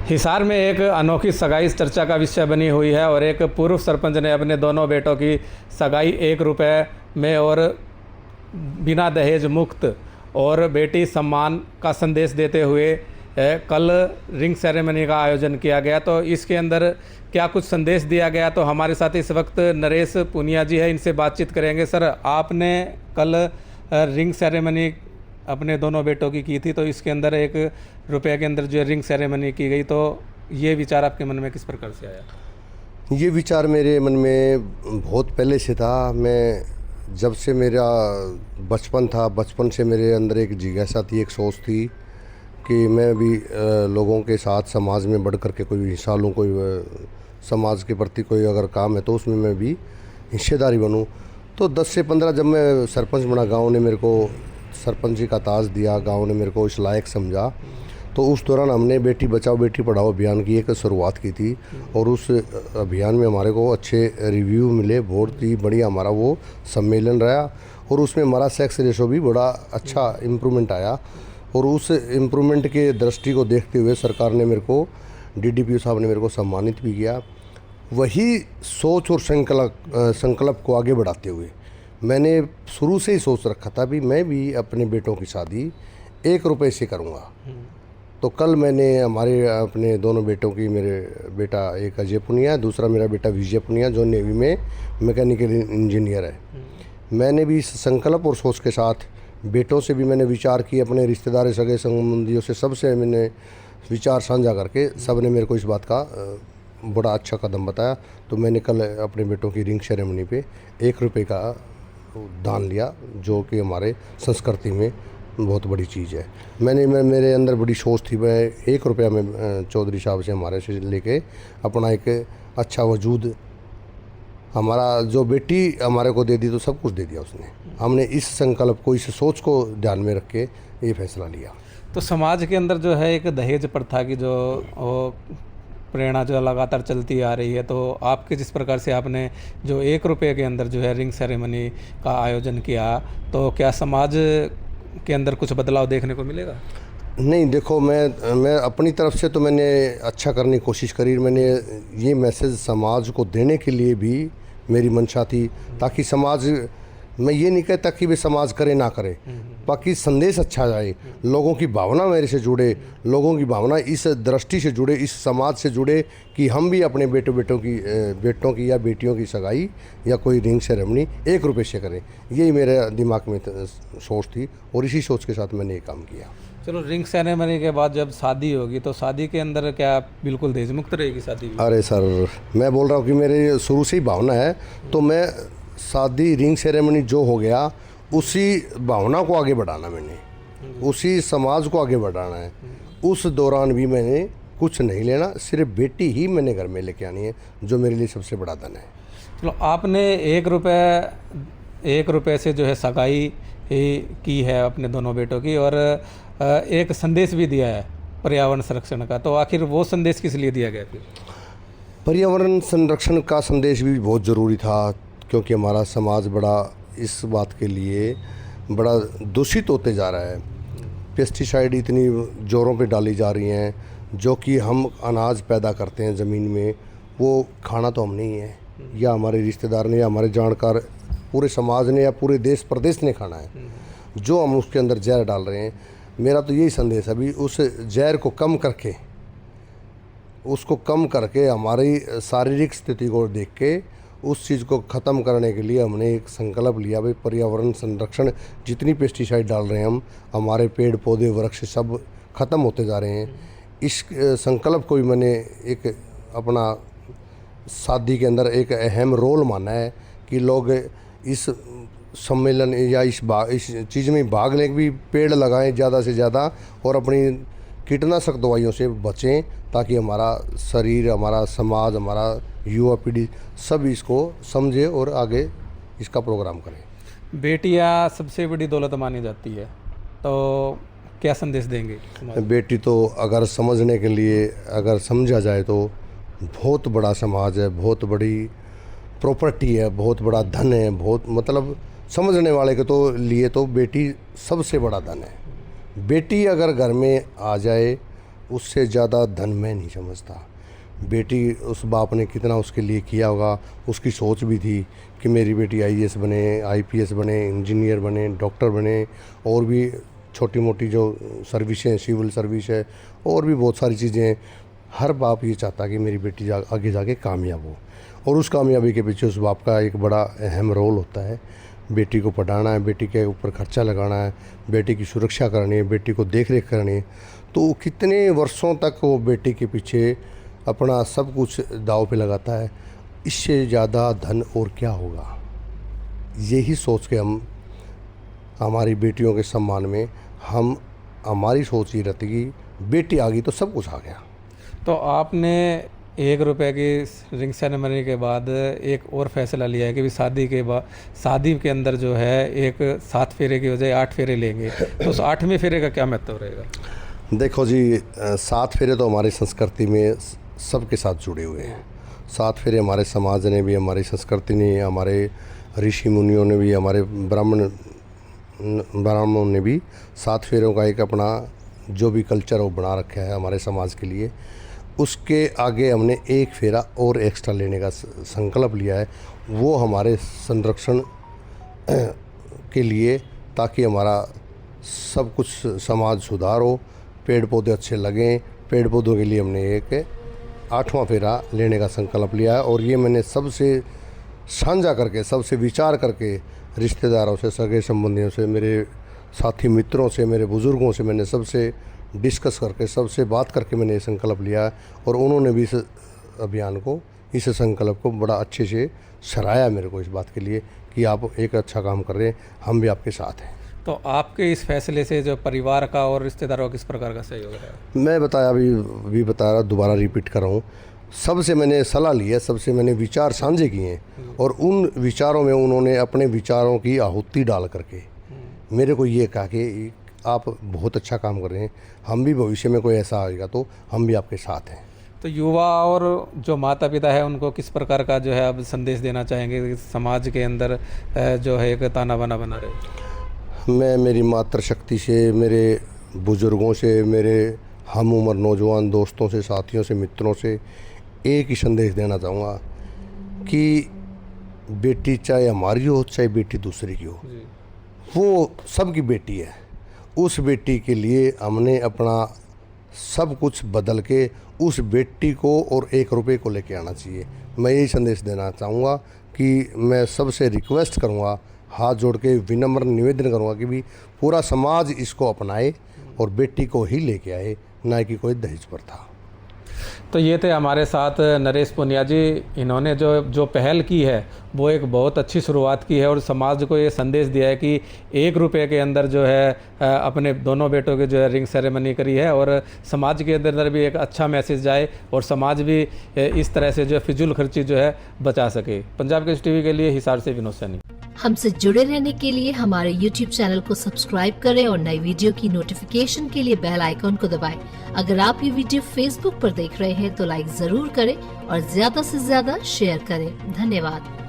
हिसार में एक अनोखी सगाई चर्चा का विषय बनी हुई है और एक पूर्व सरपंच ने अपने दोनों बेटों की सगाई 1 रुपये में और बिना दहेज मुक्त और बेटी सम्मान का संदेश देते हुए कल रिंग सेरेमनी का आयोजन किया गया। तो इसके अंदर क्या कुछ संदेश दिया गया, तो हमारे साथ इस वक्त नरेश पुनिया जी है, इनसे बातचीत करेंगे। सर, आपने कल रिंग सेरेमनी अपने दोनों बेटों की थी, तो इसके अंदर 1 रुपये के अंदर जो रिंग सेरेमनी की गई, तो ये विचार आपके मन में किस प्रकार से आया? ये विचार मेरे मन में बहुत पहले से था। मैं जब से मेरा बचपन था, बचपन से मेरे अंदर एक जिज्ञासा थी, एक सोच थी कि मैं भी लोगों के साथ समाज में बढ़ कर के कोई हिस्सा लूँ, कोई समाज के प्रति कोई अगर काम है तो उसमें मैं भी हिस्सेदारी बनूँ। तो 10 से 15 जब मैं सरपंच बना, गांव ने मेरे को सरपंची का ताज दिया, गांव ने मेरे को इस लायक समझा, तो उस दौरान हमने बेटी बचाओ बेटी पढ़ाओ अभियान की एक शुरुआत की थी और उस अभियान में हमारे को अच्छे रिव्यू मिले। बहुत ही बढ़िया हमारा वो सम्मेलन रहा और उसमें हमारा सेक्स रेशो भी बड़ा अच्छा इम्प्रूवमेंट आया। और उस इम्प्रूवमेंट के दृष्टि को देखते हुए सरकार ने मेरे को, डीडीपीओ साहब ने मेरे को सम्मानित भी किया। वही सोच और संकल्प को आगे बढ़ाते हुए मैंने शुरू से ही सोच रखा था भी मैं भी अपने बेटों की शादी 1 रुपये से करूँगा। तो कल मैंने हमारे अपने दोनों बेटों की, मेरे बेटा एक अजय पुनिया, दूसरा मेरा बेटा विजय पुनिया जो नेवी में मैकेनिकल इंजीनियर है, मैंने भी इस संकल्प और सोच के साथ बेटों से भी मैंने विचार किए, अपने रिश्तेदार सगे संबंधियों से सबसे मैंने विचार साझा करके सब ने मेरे को इस बात का बड़ा अच्छा कदम बताया। तो मैंने कल अपने बेटों की रिंग सेरेमनी पे 1 रुपये का दान लिया, जो कि हमारे संस्कृति में बहुत बड़ी चीज़ है। मेरे अंदर बड़ी सोच थी, मैं 1 रुपया में चौधरी साहब से हमारे से लेके अपना एक अच्छा वजूद, हमारा जो बेटी हमारे को दे दी तो सब कुछ दे दिया उसने। हमने इस संकल्प को, इस सोच को ध्यान में रख के ये फैसला लिया। तो समाज के अंदर जो है एक दहेज प्रथा की जो प्रेरणा जो लगातार चलती आ रही है, तो आपके जिस प्रकार से आपने जो 1 रुपये के अंदर जो है रिंग सेरेमनी का आयोजन किया, तो क्या समाज के अंदर कुछ बदलाव देखने को मिलेगा? नहीं, देखो, मैं अपनी तरफ से तो मैंने अच्छा करने की कोशिश करी। मैंने ये मैसेज समाज को देने के लिए भी मेरी मंशा थी, ताकि समाज, मैं ये नहीं कहता कि वे समाज करे ना करे, बाकी संदेश अच्छा जाए, लोगों की भावना मेरे से जुड़े, लोगों की भावना इस दृष्टि से जुड़े, इस समाज से जुड़े कि हम भी अपने बेटों की या बेटियों की सगाई या कोई रिंग सेरेमनी 1 रुपये से करें। यही मेरे दिमाग में सोच थी और इसी सोच के साथ मैंने ये काम किया। चलो, रिंग सेरेमनी के बाद जब शादी होगी, तो शादी के अंदर क्या बिल्कुल दहेज मुक्त रहेगी शादी भी? अरे सर, मैं बोल रहा हूँ कि मेरे शुरू से ही भावना है, तो मैं शादी रिंग सेरेमनी जो हो गया उसी भावना को आगे बढ़ाना, मैंने उसी समाज को आगे बढ़ाना है। उस दौरान भी मैंने कुछ नहीं लेना, सिर्फ बेटी ही मैंने घर में लेके आनी है, जो मेरे लिए सबसे बड़ा धन है। चलो, आपने 1 रुपये से जो है सगाई की है अपने दोनों बेटों की, और एक संदेश भी दिया है पर्यावरण संरक्षण का, तो आखिर वो संदेश किस लिए दिया गया फिर? पर्यावरण संरक्षण का संदेश भी बहुत ज़रूरी था, क्योंकि हमारा समाज बड़ा इस बात के लिए बड़ा दूषित होते जा रहा है। पेस्टिसाइड इतनी ज़ोरों पे डाली जा रही हैं, जो कि हम अनाज पैदा करते हैं ज़मीन में, वो खाना तो हमने ही है, या हमारे रिश्तेदार ने, या हमारे जानकार, पूरे समाज ने, या पूरे देश प्रदेश ने खाना है, जो हम उसके अंदर जहर डाल रहे हैं। मेरा तो यही संदेश है, अभी उस जहर को कम करके हमारी शारीरिक स्थिति को देख के उस चीज़ को ख़त्म करने के लिए हमने एक संकल्प लिया, भाई पर्यावरण संरक्षण, जितनी पेस्टिसाइड डाल रहे हैं हम, हमारे पेड़ पौधे वृक्ष सब ख़त्म होते जा रहे हैं। इस संकल्प को भी मैंने एक अपना शादी के अंदर एक अहम रोल माना है कि लोग इस सम्मेलन या इस चीज़ में भाग लें, भी पेड़ लगाएं ज़्यादा से ज़्यादा और अपनी कीटनाशक दवाइयों से बचें, ताकि हमारा शरीर, हमारा समाज, हमारा युवा पीढ़ी सब इसको समझे और आगे इसका प्रोग्राम करें। बेटियां सबसे बड़ी दौलत मानी जाती है, तो क्या संदेश देंगे? बेटी तो अगर समझने के लिए, अगर समझा जाए तो बहुत बड़ा समाज है, बहुत बड़ी प्रॉपर्टी है, बहुत बड़ा धन है, बहुत, मतलब समझने वाले के तो लिए तो बेटी सबसे बड़ा धन है। बेटी अगर घर में आ जाए उससे ज़्यादा धन मैं नहीं समझता। बेटी, उस बाप ने कितना उसके लिए किया होगा, उसकी सोच भी थी कि मेरी बेटी आईएएस बने, आईपीएस बने, इंजीनियर बने, डॉक्टर बने, और भी छोटी मोटी जो सर्विसें, सिविल सर्विस है और भी बहुत सारी चीज़ें हैं। हर बाप ये चाहता कि मेरी बेटी आगे जाके कामयाब हो, और उस कामयाबी के पीछे उस बाप का एक बड़ा अहम रोल होता है। बेटी को पढ़ाना है, बेटी के ऊपर खर्चा लगाना है, बेटी की सुरक्षा करनी है, बेटी को देख रेख करनी है। तो कितने वर्षों तक वो बेटी के पीछे अपना सब कुछ दाव पे लगाता है। इससे ज़्यादा धन और क्या होगा। यही सोच के हम हमारी बेटियों के सम्मान में हमारी सोच ये रहती कि बेटी आ गई तो सब कुछ आ गया। तो आपने 1 रुपए की रिंग सेरेमनी के बाद एक और फैसला लिया है कि भी शादी के बाद, शादी के अंदर जो है एक 7 फेरे की बजाय 8 फेरे लेंगे, तो उस 8वें फेरे का क्या महत्व रहेगा? देखो जी, 7 फेरे तो हमारी संस्कृति में सबके साथ जुड़े हुए हैं। 7 फेरे हमारे समाज ने भी, हमारी संस्कृति ने, हमारे ऋषि मुनियों ने भी, हमारे ब्राह्मणों ने भी 7 फेरों का एक अपना जो भी कल्चर वो बना रखा है हमारे समाज के लिए। उसके आगे हमने एक फेरा और एक्स्ट्रा लेने का संकल्प लिया है, वो हमारे संरक्षण के लिए, ताकि हमारा सब कुछ समाज सुधार हो, पेड़ पौधे अच्छे लगें। पेड़ पौधों के लिए हमने एक 8वां फेरा लेने का संकल्प लिया है, और ये मैंने सबसे साझा करके, सबसे विचार करके, रिश्तेदारों से, सगे संबंधियों से, मेरे साथी मित्रों से, मेरे बुज़ुर्गों से मैंने सबसे डिस्कस करके, सबसे बात करके मैंने ये संकल्प लिया है। और उन्होंने भी इस अभियान को, इस संकल्प को बड़ा अच्छे से सराहा मेरे को इस बात के लिए कि आप एक अच्छा काम कर रहे हैं, हम भी आपके साथ हैं। तो आपके इस फैसले से जो परिवार का और रिश्तेदारों का किस प्रकार का सहयोग है? मैं बताया, अभी बता रहा, दोबारा रिपीट कर रहा हूँ। सबसे मैंने सलाह ली है, सबसे मैंने विचार साझे किए हैं, और उन विचारों में उन्होंने अपने विचारों की आहुति डाल करके मेरे को ये कहा कि आप बहुत अच्छा काम कर रहे हैं, हम भी भविष्य में कोई ऐसा आएगा तो हम भी आपके साथ हैं। तो युवा और जो माता पिता है उनको किस प्रकार का जो है अब संदेश देना चाहेंगे कि समाज के अंदर जो है एक ताना बाना बना रहे? मैं मेरी मातृशक्ति से, मेरे बुज़ुर्गों से, मेरे हम उम्र नौजवान दोस्तों से, साथियों से, मित्रों से एक ही संदेश देना चाहूँगा कि बेटी चाहे हमारी हो, चाहे बेटी दूसरी की हो, वो सबकी बेटी है। उस बेटी के लिए हमने अपना सब कुछ बदल के उस बेटी को और 1 रुपये को लेके आना चाहिए। मैं यही संदेश देना चाहूँगा कि मैं सबसे रिक्वेस्ट करूँगा, हाथ जोड़ के विनम्र निवेदन करूँगा कि भी पूरा समाज इसको अपनाए और बेटी को ही लेके आए, ना कि कोई दहेज प्रथा। तो ये थे हमारे साथ नरेश पुनिया जी। इन्होंने जो पहल की है वो एक बहुत अच्छी शुरुआत की है, और समाज को ये संदेश दिया है कि 1 रुपये के अंदर जो है अपने दोनों बेटों की जो है रिंग सेरेमनी करी है, और समाज के अंदर भी एक अच्छा मैसेज जाए और समाज भी इस तरह से जो फिजूल खर्ची जो है बचा सके। पंजाब केसरी टीवी के लिए हिसार से विनोद सैनी। हमसे जुड़े रहने के लिए हमारे YouTube चैनल को सब्सक्राइब करें और नई वीडियो की नोटिफिकेशन के लिए बेल आइकॉन को दबाएं। अगर आप ये वीडियो Facebook पर देख रहे हैं तो लाइक जरूर करें और ज्यादा से ज्यादा शेयर करें। धन्यवाद।